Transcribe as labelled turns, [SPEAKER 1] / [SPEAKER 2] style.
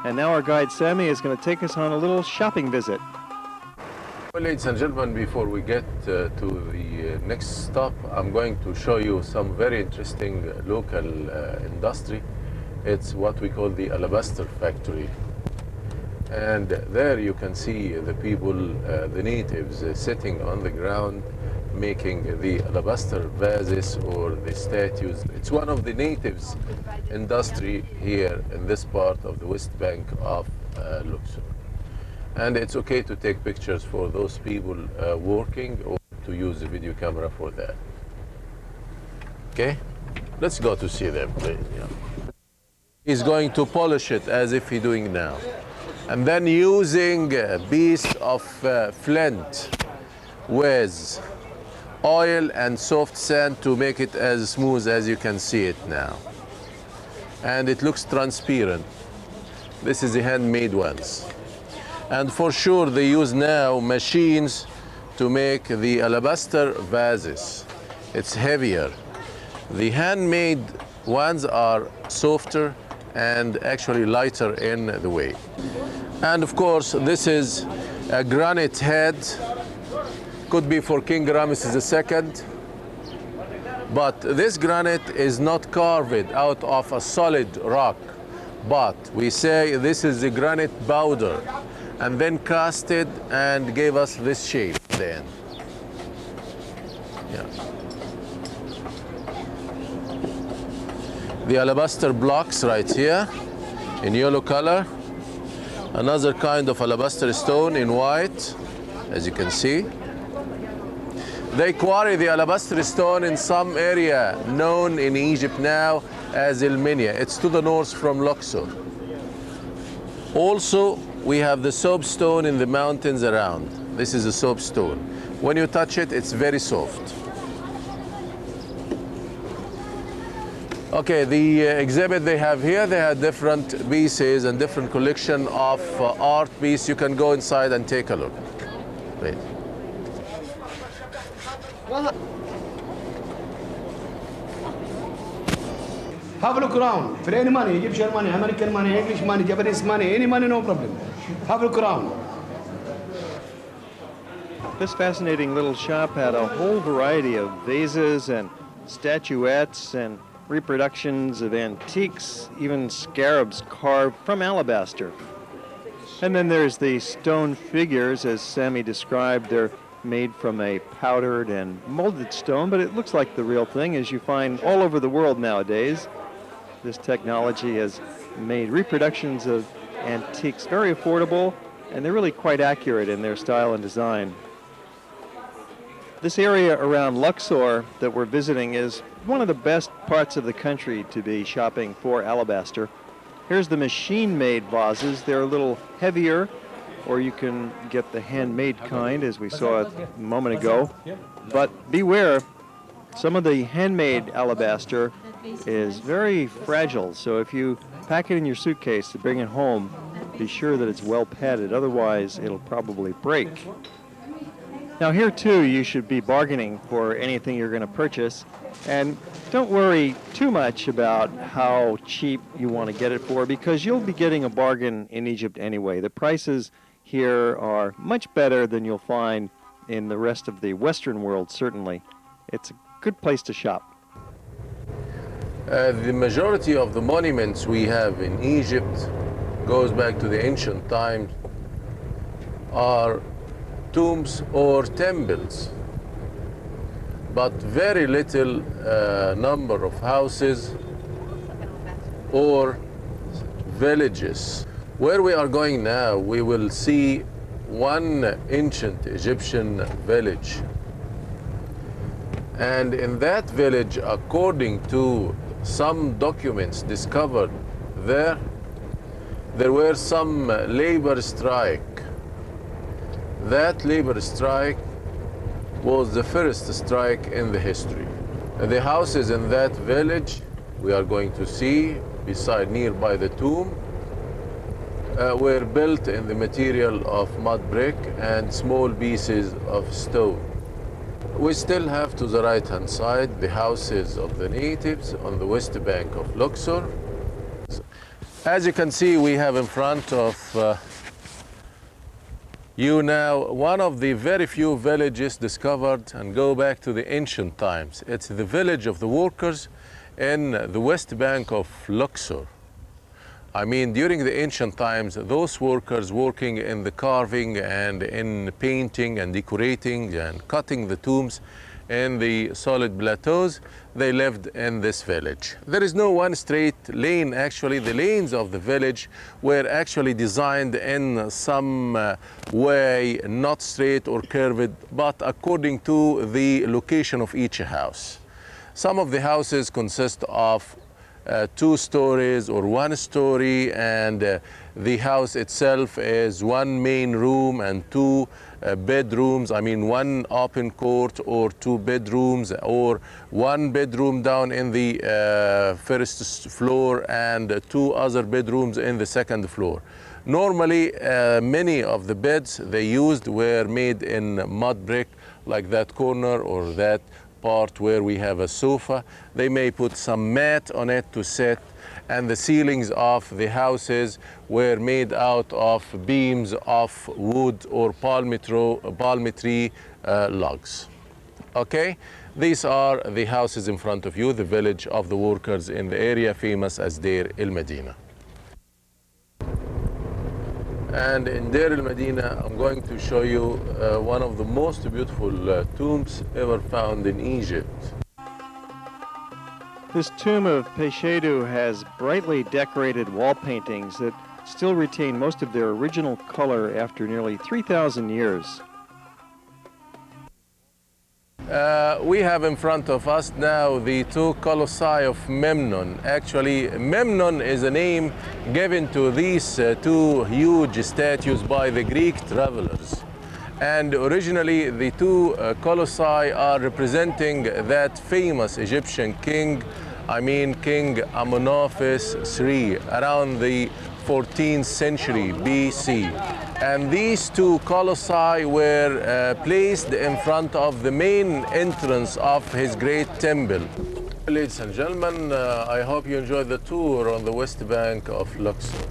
[SPEAKER 1] And now our guide Sammy is going to take us on a little shopping visit.
[SPEAKER 2] Well, ladies and gentlemen, before we get to the next stop, I'm going to show you some very interesting local industry. It's what we call the alabaster factory. And there you can see the people, the natives, sitting on the ground making the alabaster vases or the statues. It's one of the natives' industry here in this part of the west bank of Luxor. And it's okay to take pictures for those people working or to use a video camera for that. Okay, let's go to see them, please. Yeah. He's going to polish it as if he's doing now. And then using a piece of flint with oil and soft sand to make it as smooth as you can see it now. And it looks transparent. This is the handmade ones. And for sure they use now machines to make the alabaster vases. It's heavier. The handmade ones are softer and actually lighter in the weight. And of course, this is a granite head. Could be for King Ramesses II. But this granite is not carved out of a solid rock, but we say this is the granite powder, and then casted and gave us this shape then. Yeah. The alabaster blocks right here in yellow color. Another kind of alabaster stone in white, as you can see. They quarry the alabaster stone in some area known in Egypt now as El Minya. It's to the north from Luxor. Also, we have the soapstone in the mountains around. This is a soapstone. When you touch it, it's very soft. Okay, the exhibit they have here, they have different pieces and different collection of art piece. You can go inside and take a look. Wait.
[SPEAKER 3] Have a look around. For any money, Egyptian money, American money, English money, Japanese money, any money, no problem. Have a look around.
[SPEAKER 1] This fascinating little shop had a whole variety of vases and statuettes and reproductions of antiques, even scarabs carved from alabaster. And then there's the stone figures, as Sammy described. They're made from a powdered and molded stone, but it looks like the real thing, as you find all over the world nowadays. This technology has made reproductions of antiques very affordable, and they're really quite accurate in their style and design. This area around Luxor that we're visiting is one of the best parts of the country to be shopping for alabaster. Here's the machine-made vases. They're a little heavier, or you can get the handmade kind, as we saw a moment ago. But beware, some of the handmade alabaster is very fragile, so if you pack it in your suitcase to bring it home, be sure that it's well padded, otherwise it'll probably break. Now here too, you should be bargaining for anything you're going to purchase, and don't worry too much about how cheap you want to get it for, because you'll be getting a bargain in Egypt anyway. The prices here are much better than you'll find in the rest of the Western world, certainly. It's a good place to shop.
[SPEAKER 2] The majority of the monuments we have in Egypt goes back to the ancient times, are tombs or temples, but very little number of houses or villages. Where we are going now, we will see one ancient Egyptian village. And in that village, according to some documents discovered there were some labor strike. That labor strike was the first strike in the history. The houses in that village we are going to see beside nearby the tomb were built in the material of mud brick and small pieces of stone. We still have to the right-hand side the houses of the natives on the west bank of Luxor. As you can see, we have in front of you now one of the very few villages discovered and go back to the ancient times. It's the village of the workers in the west bank of Luxor. I mean, during the ancient times, those workers working in the carving and in painting and decorating and cutting the tombs in the solid plateaus, they lived in this village. There is no one straight lane, actually. The lanes of the village were actually designed in some way, not straight or curved, but according to the location of each house. Some of the houses consist of 2 stories or 1 story, and the house itself is 1 main room and 2 bedrooms. I mean, 1 open court or 2 bedrooms, or 1 bedroom down in the first floor and 2 other bedrooms in the second floor. Normally, many of the beds they used were made in mud brick, like that corner or that part where we have a sofa. They may put some mat on it to sit, and the ceilings of the houses were made out of beams of wood or palm tree logs. Okay, these are the houses in front of you, the village of the workers in the area famous as Deir el-Medina. And in Deir el-Medina, I'm going to show you one of the most beautiful tombs ever found in Egypt.
[SPEAKER 1] This tomb of Peshedu has brightly decorated wall paintings that still retain most of their original color after nearly 3,000 years.
[SPEAKER 2] We have in front of us now the 2 colossi of Memnon. Actually, Memnon is a name given to these 2 huge statues by the Greek travelers. And originally, the 2 colossi are representing that famous Egyptian king, King Amenophis III, around the 14th century BC. And these 2 colossi were placed in front of the main entrance of his great temple. Ladies and gentlemen, I hope you enjoyed the tour on the west bank of Luxor.